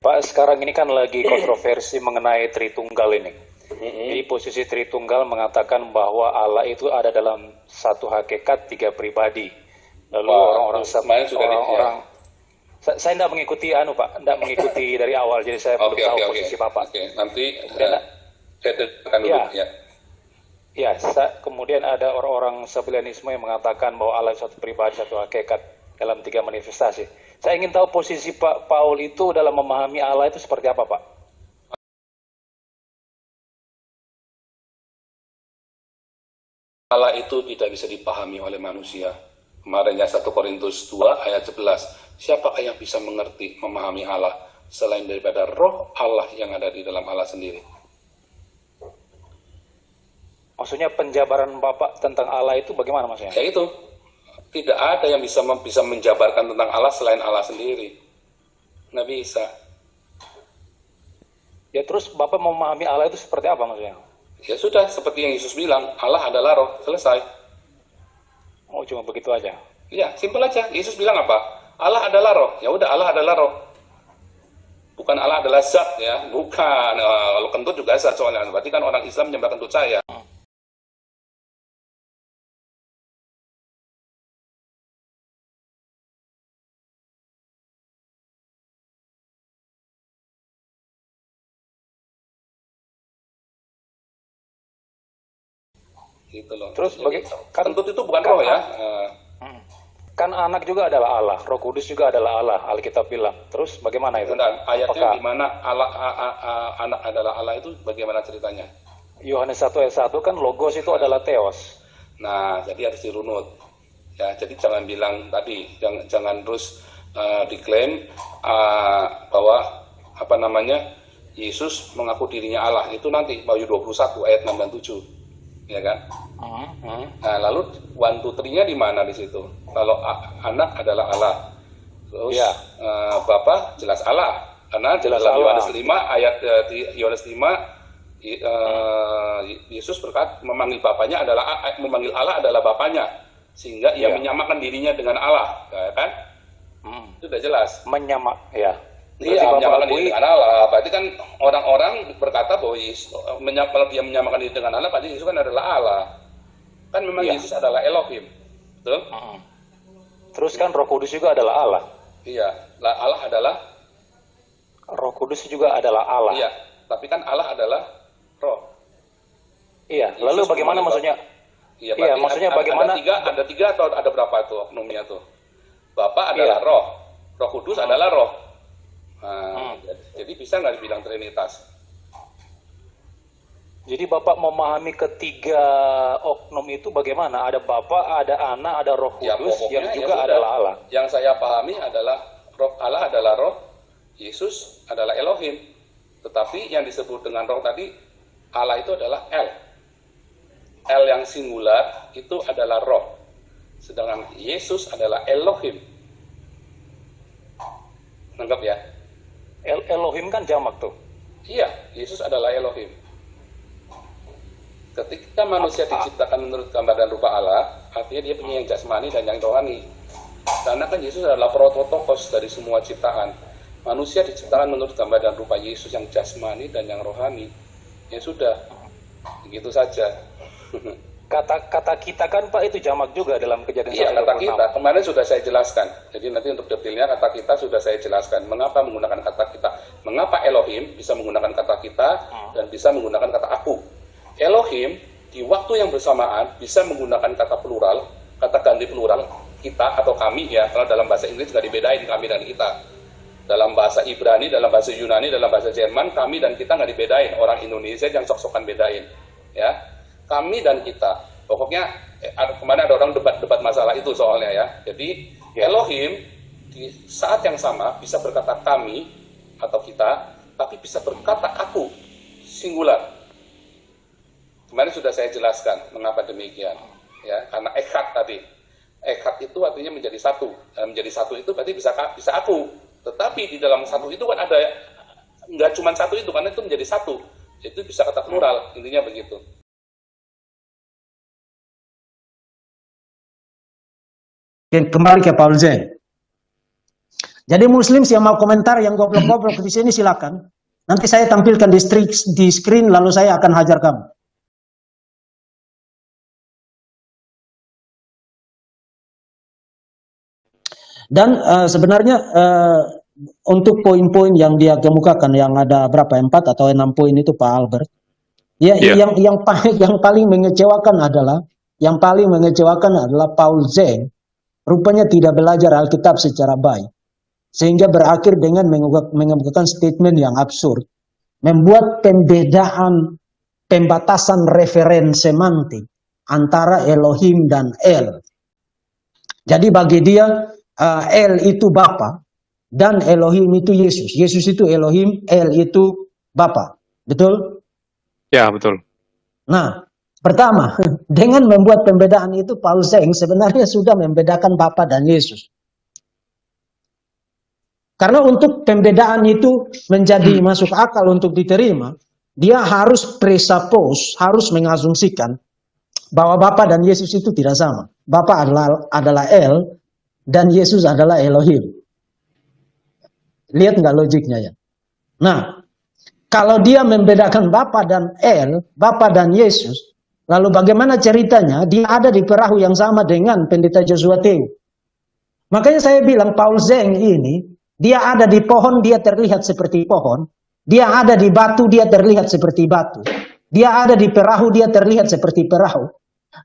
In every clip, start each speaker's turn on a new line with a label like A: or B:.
A: Pak, sekarang ini kan lagi kontroversi mengenai Tritunggal ini. Jadi posisi Tritunggal mengatakan bahwa Allah itu ada dalam satu hakikat tiga pribadi. Lalu orang-orang saya tidak mengikuti Pak, tidak mengikuti dari awal, jadi saya belum tahu posisi Bapak.
B: Nanti saya dengarkan dulu ya.
A: Ya, kemudian ada orang-orang Sabellianisme yang mengatakan bahwa Allah satu pribadi, satu hakikat dalam tiga manifestasi. Saya ingin tahu posisi Pak Paul itu dalam memahami Allah itu seperti apa, Pak?
B: Allah itu tidak bisa dipahami oleh manusia. Kemarinnya 1 Korintus 2 ayat 11. Siapakah yang bisa mengerti, memahami Allah selain daripada roh Allah yang ada di dalam Allah sendiri?
A: Maksudnya penjabaran Bapak tentang Allah itu bagaimana maksudnya?
B: Ya itu. Tidak ada yang bisa menjabarkan tentang Allah selain Allah sendiri. Nggak bisa.
A: Ya terus Bapak memahami Allah itu seperti apa maksudnya?
B: Ya sudah, seperti yang Yesus bilang, Allah adalah roh, selesai.
A: Oh, cuma begitu aja?
B: Ya, simpel aja. Yesus bilang apa? Allah adalah roh. Ya udah, Allah adalah roh. Bukan Allah adalah zat ya, bukan. Kalau kentut juga zat soalnya. Berarti kan orang Islam menyembah kentut saya. Gitu loh.
A: Terus
B: kentut itu bukan roh ya.
A: Kan anak juga adalah Allah, Roh Kudus juga adalah Allah, Alkitab bilang. Terus bagaimana itu?
B: Ayatnya di mana anak adalah Allah itu bagaimana ceritanya?
A: Yohanes 1 ayat 1 kan logos itu adalah theos.
B: Nah, jadi harus dirunut. Ya, jadi jangan bilang tadi, jangan terus diklaim bahwa Yesus mengaku dirinya Allah. Itu nanti Wahyu 21 ayat 6 dan 7. Ya kan? Nah, lalu 1, 2, 3-nya di mana di situ? Kalau anak adalah Allah, terus Bapa jelas Allah, karena jelas dalam Yohanes 5 ayat Yohanes 5 Yesus berkata memanggil Bapanya memanggil Allah adalah Bapanya, sehingga ia menyamakan dirinya dengan Allah, ya kan? Itu sudah jelas.
A: Ya.
B: Iya, menyamakan diri dengan Allah. Berarti kan orang-orang berkata bahwa kalau dia menyamakan diri dengan Allah, berarti Yesus kan adalah Allah. Kan memang Yesus adalah Elohim. Betul?
A: Terus kan Roh Kudus juga adalah Allah.
B: Iya, Allah adalah
A: Roh Kudus juga adalah Allah.
B: Iya, tapi kan Allah adalah roh.
A: Iya, Yesus lalu bagaimana maksudnya?
B: Iya, maksudnya bagaimana? Ada tiga atau ada berapa tuh oknumnya tuh? Bapa adalah roh, Roh Kudus adalah roh. Nah, jadi bisa nggak dibilang Trinitas?
A: Jadi Bapak memahami ketiga oknum itu bagaimana? Ada Bapa, ada Anak, ada Roh Kudus yang juga adalah Allah.
B: Yang saya pahami adalah roh Allah adalah roh, Yesus adalah Elohim. Tetapi yang disebut dengan roh tadi, Allah itu adalah El. El yang singular itu adalah roh. Sedangkan Yesus adalah Elohim. Nangkep ya?
A: Elohim kan jamak tuh.
B: Iya, Yesus adalah Elohim. Ketika manusia diciptakan menurut gambar dan rupa Allah, artinya dia punya yang jasmani dan yang rohani. Karena kan Yesus adalah prototokos dari semua ciptaan. Manusia diciptakan menurut gambar dan rupa Yesus yang jasmani dan yang rohani. Ya sudah, Begitu saja.
A: Kata kita kan Pak itu jamak juga dalam Kejadian 1:26.
B: Iya, kata kita kemarin sudah saya jelaskan. Jadi nanti untuk detailnya kata kita sudah saya jelaskan. Mengapa menggunakan kata kita? Mengapa Elohim bisa menggunakan kata kita dan bisa menggunakan kata aku? Elohim di waktu yang bersamaan bisa menggunakan kata plural, kata ganti plural, kita atau kami ya. Kalau dalam bahasa Inggris nggak dibedain kami dan kita. Dalam bahasa Ibrani, dalam bahasa Yunani, dalam bahasa Jerman, kami dan kita nggak dibedain. Orang Indonesia yang sok-sokan bedain, ya. Kami dan kita. Pokoknya kemarin ada orang debat masalah itu soalnya ya. Jadi Elohim di saat yang sama bisa berkata kami atau kita, tapi bisa berkata aku, singular. Kemarin sudah saya jelaskan mengapa demikian, ya. Karena echad tadi. Echad itu artinya menjadi satu. Menjadi satu itu berarti bisa aku. Tetapi di dalam satu itu kan ada, nggak cuma satu itu, karena itu menjadi satu. Itu bisa kata plural, intinya begitu.
C: Kembali ke Paul Zeng. Jadi Muslim yang mau komentar yang goblok-goblok di sini silakan. Nanti saya tampilkan di screen lalu saya akan hajar kamu. Dan sebenarnya untuk poin-poin yang dia kemukakan yang ada berapa 4 atau 6 poin itu Pak Albert. Ya, yang paling mengecewakan adalah Paul Zeng rupanya tidak belajar Alkitab secara baik. Sehingga berakhir dengan mengemukakan statement yang absurd. Membuat pembatasan referen semantik antara Elohim dan El. Jadi bagi dia El itu Bapa dan Elohim itu Yesus. Yesus itu Elohim, El itu Bapa. Betul?
D: Ya, betul.
C: Nah, pertama, dengan membuat pembedaan itu Paul Zeng sebenarnya sudah membedakan Bapa dan Yesus. Karena untuk pembedaan itu menjadi masuk akal untuk diterima, dia harus presuppose, harus mengasumsikan bahwa Bapa dan Yesus itu tidak sama. Bapa adalah El dan Yesus adalah Elohim. Lihat nggak logiknya ya? Nah, kalau dia membedakan Bapa dan El, Bapa dan Yesus, lalu bagaimana ceritanya dia ada di perahu yang sama dengan pendeta Joshua Teu? Makanya saya bilang Paul Zeng ini, dia ada di pohon, dia terlihat seperti pohon. Dia ada di batu, dia terlihat seperti batu. Dia ada di perahu, dia terlihat seperti perahu.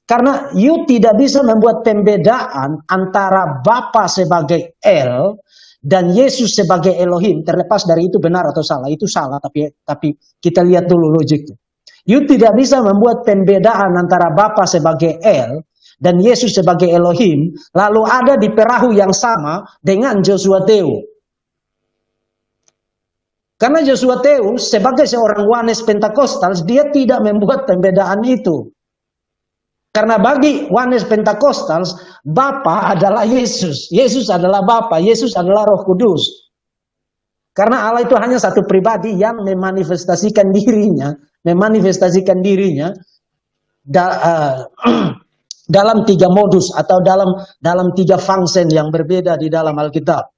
C: Karena you tidak bisa membuat pembedaan antara Bapa sebagai El dan Yesus sebagai Elohim. Terlepas dari itu benar atau salah, itu salah, tapi kita lihat dulu logiknya. You tidak bisa membuat pembedaan antara Bapa sebagai El dan Yesus sebagai Elohim, lalu ada di perahu yang sama dengan Joshua Teu. Karena Joshua Teu sebagai seorang Wanes Pentakostal, dia tidak membuat pembedaan itu. Karena bagi Wanes Pentakostal, Bapa adalah Yesus. Yesus adalah Bapa, Yesus adalah Roh Kudus. Karena Allah itu hanya satu pribadi yang memanifestasikan dirinya dalam 3 modus atau dalam 3 function yang berbeda di dalam Alkitab.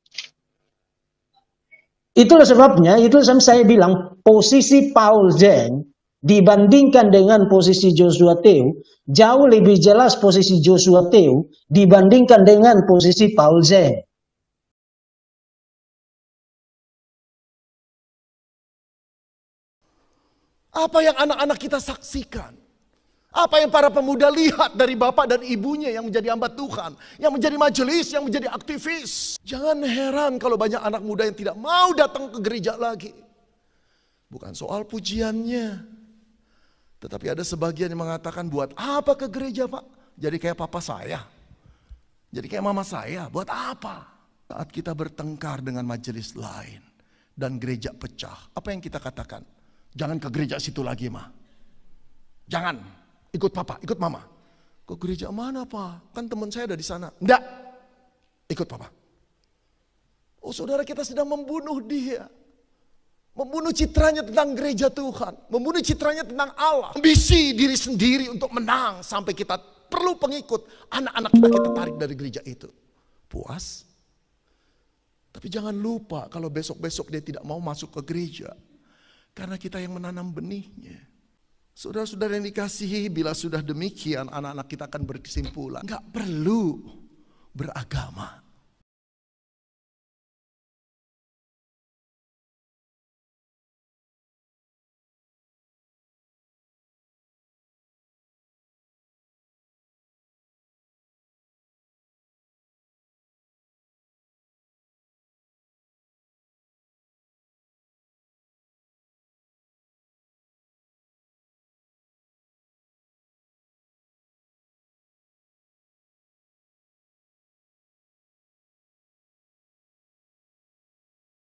C: Itulah sebabnya, itu saya bilang posisi Paul Zeng dibandingkan dengan posisi Joshua Teu, jauh lebih jelas posisi Joshua Teu dibandingkan dengan posisi Paul Zeng.
E: Apa yang anak-anak kita saksikan? Apa yang para pemuda lihat dari bapak dan ibunya yang menjadi hamba Tuhan, yang menjadi majelis, yang menjadi aktivis. Jangan heran kalau banyak anak muda yang tidak mau datang ke gereja lagi. Bukan soal pujiannya. Tetapi ada sebagian yang mengatakan, buat apa ke gereja Pak? Jadi kayak papa saya. Jadi kayak mama saya, buat apa? Saat kita bertengkar dengan majelis lain dan gereja pecah, apa yang kita katakan? Jangan ke gereja situ lagi Ma. Jangan. Ikut papa, ikut mama. Ke gereja mana Pak? Kan teman saya ada di sana. Enggak. Ikut papa. Oh saudara, kita sedang membunuh dia. Membunuh citranya tentang gereja Tuhan. Membunuh citranya tentang Allah. Ambisi diri sendiri untuk menang. Sampai kita perlu pengikut. Anak-anak kita tarik dari gereja itu. Puas? Tapi jangan lupa kalau besok-besok dia tidak mau masuk ke gereja. Karena kita yang menanam benihnya. Saudara-saudara yang dikasihi, bila sudah demikian anak-anak kita akan berkesimpulan. Nggak perlu beragama.